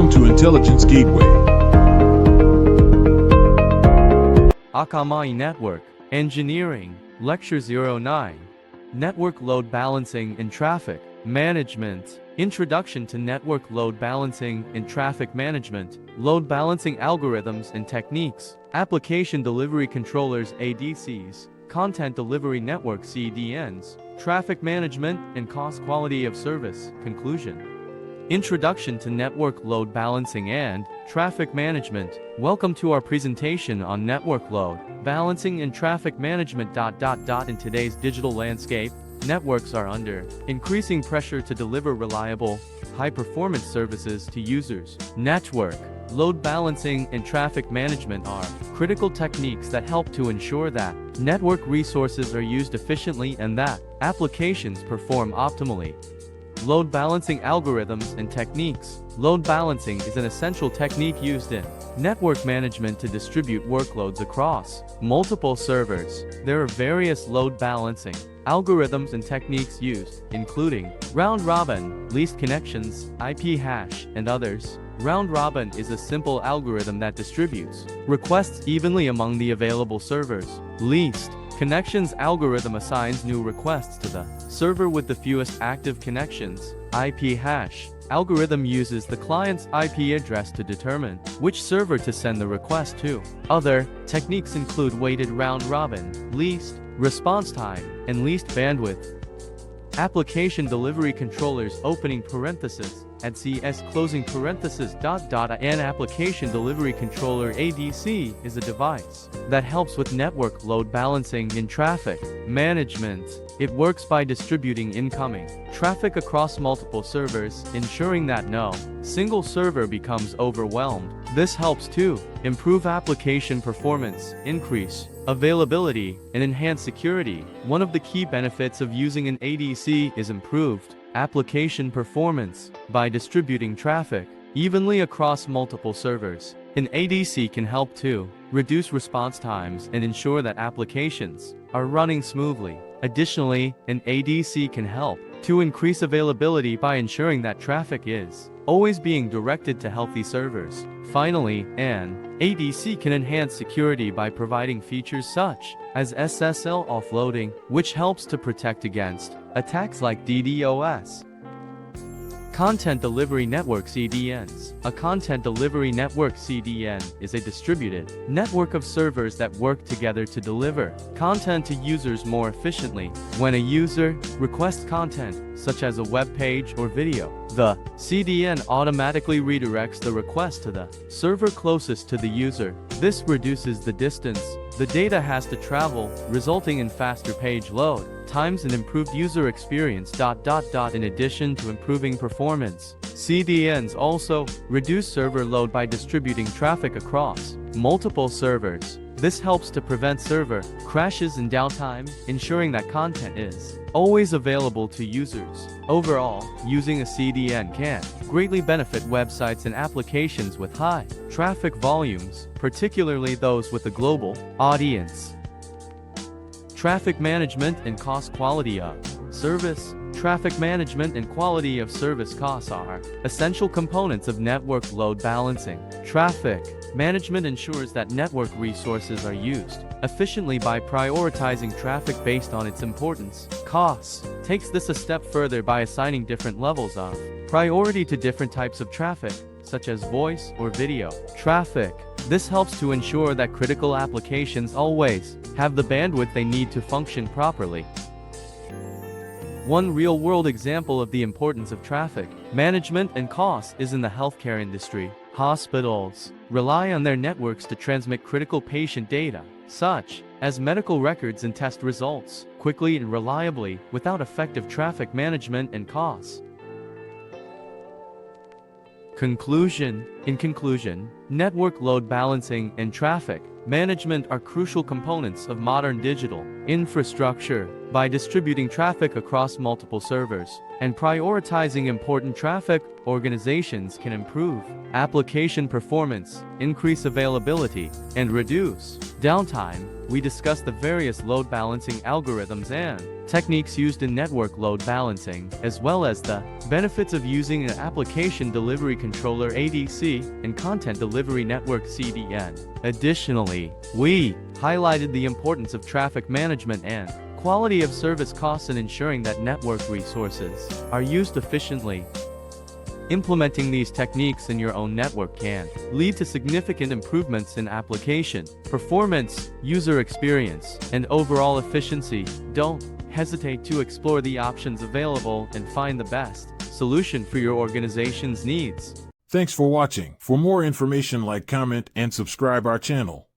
Welcome to Intelligence Gateway. Akamai Network Engineering, Lecture 09. Network Load Balancing and Traffic Management. Introduction to Network Load Balancing and Traffic Management, Load Balancing Algorithms and Techniques, Application Delivery Controllers ADCs, Content Delivery Network CDNs, Traffic Management and Cost Quality of Service. Conclusion. Introduction to Network Load Balancing and Traffic Management. Welcome to our presentation on Network Load Balancing and Traffic Management. In today's digital landscape, networks are under increasing pressure to deliver reliable, high-performance services to users. Network load balancing and traffic management are critical techniques that help to ensure that network resources are used efficiently and that applications perform optimally. Load balancing algorithms and techniques. Load balancing is an essential technique used in network management to distribute workloads across multiple servers. There are various load balancing algorithms and techniques used, including round-robin, least connections, IP hash, and others. Round-robin is a simple algorithm that distributes requests evenly among the available servers. Least connections algorithm assigns new requests to the server with the fewest active connections. IP hash algorithm uses the client's IP address to determine which server to send the request to. Other techniques include weighted round-robin, least response time, and least bandwidth. Application Delivery Controllers opening parenthesis and CS closing parenthesis. An application delivery controller ADC is a device that helps with network load balancing and traffic management. It works by distributing incoming traffic across multiple servers, ensuring that no single server becomes overwhelmed. This helps to improve application performance, increase availability, and enhance security. One of the key benefits of using an ADC is improved application performance. By distributing traffic evenly across multiple servers, an ADC can help to reduce response times and ensure that applications are running smoothly. Additionally, an ADC can help to increase availability by ensuring that traffic is always being directed to healthy servers. Finally, an ADC can enhance security by providing features such as SSL offloading, which helps to protect against attacks like DDoS. Content Delivery Network CDNs. A content delivery network CDN is a distributed network of servers that work together to deliver content to users more efficiently. When a user requests content, such as a web page or video, the CDN automatically redirects the request to the server closest to the user. This reduces the distance the data has to travel, resulting in faster page load times and improved user experience. In addition to improving performance, CDNs also reduce server load by distributing traffic across multiple servers. This helps to prevent server crashes and downtime, ensuring that content is always available to users. Overall, using a CDN can greatly benefit websites and applications with high traffic volumes, particularly those with a global audience. Traffic management and cost quality of service. Traffic management and quality of service costs are essential components of network load balancing. Traffic management ensures that network resources are used efficiently by prioritizing traffic based on its importance. Costs takes this a step further by assigning different levels of priority to different types of traffic, such as voice or video traffic. This helps to ensure that critical applications always have the bandwidth they need to function properly. One real-world example of the importance of traffic management and costs is in the healthcare industry. Hospitals rely on their networks to transmit critical patient data, such as medical records and test results, quickly and reliably without effective traffic management and costs. Conclusion. In conclusion, network load balancing and traffic management are crucial components of modern digital Infrastructure. By distributing traffic across multiple servers and prioritizing important traffic, organizations can improve application performance, increase availability, and reduce downtime. We discuss the various load balancing algorithms and techniques used in network load balancing, as well as the benefits of using an application delivery controller ADC and content delivery network CDN. Additionally, we highlighted the importance of traffic management and quality of service costs in ensuring that network resources are used efficiently. Implementing these techniques in your own network can lead to significant improvements in application performance, user experience, and overall efficiency. Don't hesitate to explore the options available and find the best solution for your organization's needs. Thanks for watching. For more information, like, comment, and subscribe our channel.